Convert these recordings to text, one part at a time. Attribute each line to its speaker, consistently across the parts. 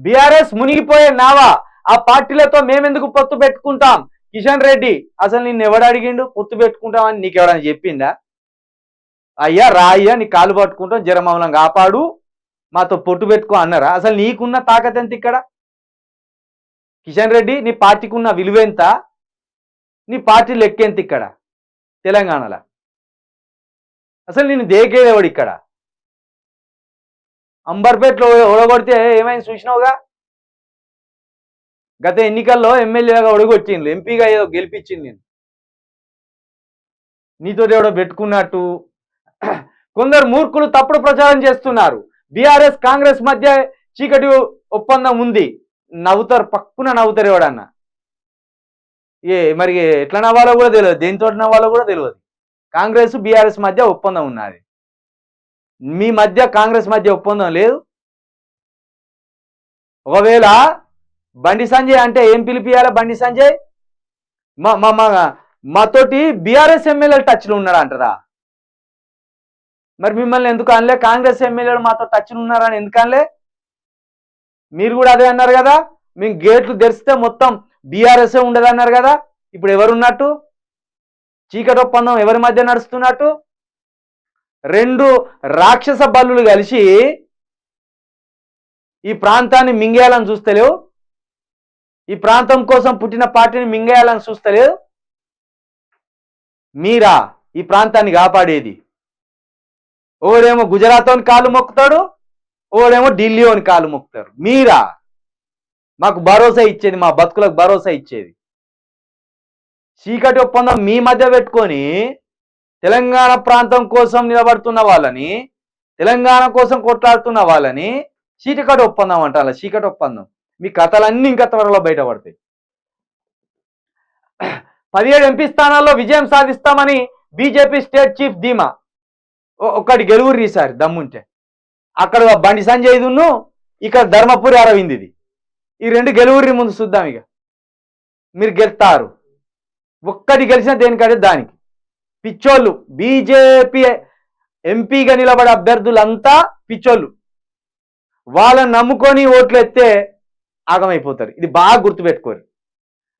Speaker 1: BRS మునిగిపోయే నావా, ఆ పార్టీలతో మేమెందుకు పొత్తు పెట్టుకుంటాం? కిషన్ రెడ్డి అసలు నిన్ను ఎవడు అడిగిండు పొత్తు పెట్టుకుంటామని? నీకెవడని చెప్పిందా? అయ్యా రాయ్యా నీ కాలు పట్టుకుంటాం, జరమౌలం కాపాడు, మాతో పొట్టు పెట్టుకో అన్నారా? అసలు నీకున్న తాకత్ ఎంత ఇక్కడ? కిషన్ రెడ్డి నీ పార్టీకి ఉన్న విలువ ఎంత? నీ పార్టీ లెక్కెంత ఇక్కడ తెలంగాణలో? అసలు నిన్ను దేకేదేవాడు ఇక్కడ? అంబర్పేటలో ఓడగొడితే ఏమైంది చూసినావుగా? గత ఎన్నికల్లో ఎమ్మెల్యేగా ఒడగొచ్చింది, ఎంపీగా ఏదో గెలిపించింది నేను. నీతో ఎవడో పెట్టుకున్నట్టు కొందరు మూర్ఖులు తప్పుడు ప్రచారం చేస్తున్నారు. బీఆర్ఎస్ కాంగ్రెస్ మధ్య చీకటి ఒప్పందం ఉంది. నవ్వుతారు, పక్కున నవ్వుతారు ఎవడన్నా. మరి ఎట్లా నవ్వాలో కూడా తెలియదు, దేనితో నవ్వాలో కూడా తెలియదు. కాంగ్రెస్ బీఆర్ఎస్ మధ్య ఒప్పందం ఉన్నది, మీ మధ్య కాంగ్రెస్ మధ్య ఒప్పందం లేదు. ఒకవేళ బండి సంజయ్ అంటే ఏం పిలిపియాలి? బండి సంజయ్ మాతోటి బీఆర్ఎస్ ఎమ్మెల్యేలు టచ్లో ఉన్నాడు అంటారా? మరి మిమ్మల్ని ఎందుకు అనలే? కాంగ్రెస్ ఎమ్మెల్యేలు మాతో టచ్లో ఉన్నారని ఎందుకు అనలే? మీరు కూడా అదే అన్నారు కదా, మేము గేట్లు తెరిస్తే మొత్తం బీఆర్ఎస్ ఉండదు అన్నారు కదా. ఇప్పుడు ఎవరున్నట్టు? చీకటి ఒప్పందం ఎవరి మధ్య నడుస్తున్నట్టు? రెండు రాక్షస బల్లులు కలిసి ఈ ప్రాంతాన్ని మింగేయాలని చూస్తలేవు, ఈ ప్రాంతం కోసం పుట్టిన పార్టీని మింగేయాలని చూస్తలేదు. మీరా ఈ ప్రాంతాన్ని కాపాడేది? ఓడేమో గుజరాత్ కాలు మొక్కుతాడు, ఓడేమో ఢిల్లీని కాలు మొక్కుతారు. మీరా మాకు భరోసా ఇచ్చేది, మా బతుకులకు భరోసా ఇచ్చేది? చీకటి ఒప్పందం మీ మధ్య పెట్టుకొని తెలంగాణ ప్రాంతం కోసం నిలబడుతున్న వాళ్ళని, తెలంగాణ కోసం కొట్లాడుతున్న వాళ్ళని చీకటి ఒప్పందం అంటారా? చీకటి ఒప్పందం. మీ కథలన్నీ ఇంకా త్వరలో బయటపడతాయి. 17 ఎంపీ స్థానాల్లో విజయం సాధిస్తామని బీజేపీ స్టేట్ చీఫ్ ధీమా. ఒక్కటి గెలువురు ఈసారి దమ్ముంటే. అక్కడ బండి సంజయ్ దున్ను, ఇక్కడ ధర్మపురి అరవింద్ది. ఈ రెండు గెలువురి ముందు చూద్దాం. ఇక మీరు గెలుస్తారు. ఒక్కటి గెలిచిన దేనికంటే దానికి. పిచ్చోళ్ళు బీజేపీ ఎంపీగా నిలబడే అభ్యర్థులంతా పిచ్చోళ్ళు. వాళ్ళని నమ్ముకొని ఓట్లు ఎత్తే ఆగమైపోతారు. ఇది బాగా గుర్తుపెట్టుకోరు.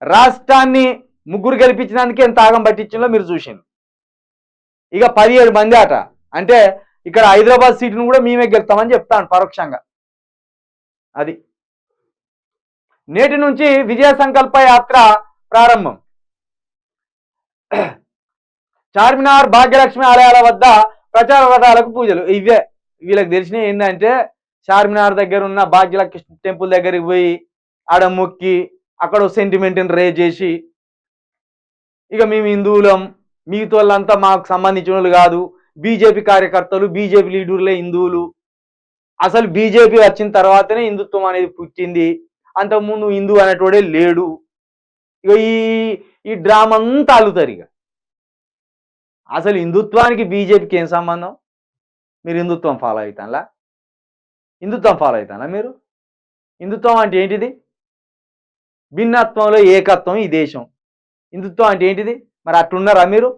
Speaker 1: రాష్ట్రాన్ని ముగ్గురు గెలిపించడానికి ఎంత ఆగం పట్టించిందో మీరు చూసింది. ఇక 17 మంది ఆట అంటే ఇక్కడ హైదరాబాద్ సీటును కూడా మేమే గెలుస్తామని చెప్తాను పరోక్షంగా. అది నేటి నుంచి విజయ సంకల్ప యాత్ర ప్రారంభం. చార్మినార్, భాగ్యలక్ష్మి ఆలయాల వద్ద ప్రచార రథాలకు పూజలు. ఇవే వీళ్ళకి తెలిసినవి. ఏంటంటే చార్మినార్ దగ్గర ఉన్న భాగ్యలక్ష్మి టెంపుల్ దగ్గరికి పోయి ఆడ మొక్కి అక్కడ సెంటిమెంట్ని రేజ్ చేసి, ఇక మేము హిందువులం, మిగతా వాళ్ళంతా మాకు సంబంధించిన వాళ్ళు కాదు, బీజేపీ కార్యకర్తలు, బీజేపీ లీడర్లే హిందువులు, అసలు బీజేపీ వచ్చిన తర్వాతనే హిందుత్వం అనేది పుట్టింది, అంతకుముందు హిందూ అనేటోడే లేడు. ఇక ఈ డ్రామా అంతా అల్లుతారు. ఇక అసలు హిందుత్వానికి బీజేపీకి ఏం సంబంధం? మీరు హిందుత్వం ఫాలో అవుతానులా? హిందుత్వం ఫాలో అవుతానా మీరు? హిందుత్వం అంటే ఏంటిది? భిన్నత్వంలో ఏకత్వం ఈ దేశం. హిందుత్వం అంటే ఏంటిది? మరి అట్లున్నారా మీరు?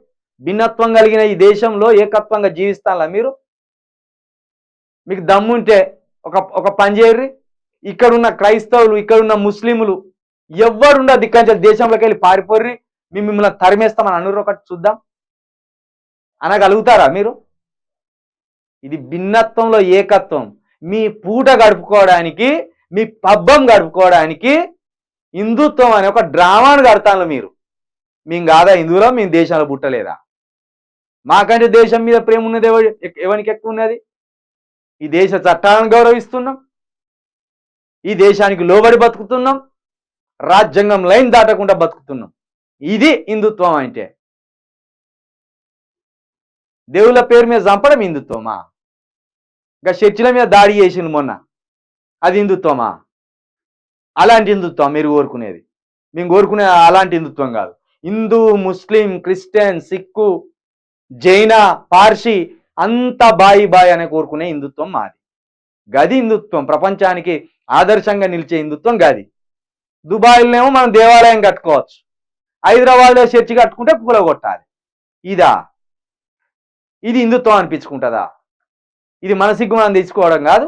Speaker 1: భిన్నత్వం కలిగిన ఈ దేశంలో ఏకత్వంగా జీవిస్తారా మీరు? మీకు దమ్ముంటే ఒక పని చేయర్రి. ఇక్కడున్న క్రైస్తవులు, ఇక్కడున్న ముస్లింలు ఎవరుండ దిక్కంచెల దేశంలోకి వెళ్ళి పారిపోర్రి, మిమ్మల్ని తరిమేస్తామని అనురు. ఒకటి చూద్దాం అనగలుగుతారా మీరు? ఇది భిన్నత్వంలో ఏకత్వం. మీ పూట గడుపుకోవడానికి, మీ పబ్బం గడుపుకోవడానికి హిందుత్వం అనే ఒక డ్రామాను కడతాను మీరు. మేము కాదా హిందువులో? మేము దేశంలో పుట్టలేదా? మాకంటే దేశం మీద ప్రేమ ఉన్నది ఎవరికి ఎక్కువ ఉన్నది? ఈ దేశ చట్టాలను గౌరవిస్తున్నాం, ఈ దేశానికి లోబడి బతుకుతున్నాం, రాజ్యాంగం లైన్ దాటకుండా బతుకుతున్నాం. ఇది హిందుత్వం అంటే. దేవుళ్ళ పేరు మీద చంపడం హిందుత్వమా? ఇంకా చర్చిల మీద దాడి చేసింది మొన్న, అది హిందుత్వమా? అలాంటి హిందుత్వం మీరు కోరుకునేది? మేము కోరుకునే అలాంటి హిందుత్వం కాదు. హిందూ, ముస్లిం, క్రిస్టియన్, సిక్కు, జైన, పార్సీ అంతా బాయి అనే కోరుకునే హిందుత్వం మాది. గది హిందుత్వం. ప్రపంచానికి ఆదర్శంగా నిలిచే హిందుత్వం గది. దుబాయ్లోనేమో మనం దేవాలయం కట్టుకోవచ్చు, హైదరాబాద్లో చర్చి కట్టుకుంటే కూలగొట్టాలి. ఇదా? ఇది హిందుత్వం అనిపించుకుంటుందా? ఇది మన సిగ్గు మనం తెచ్చుకోవడం కాదు.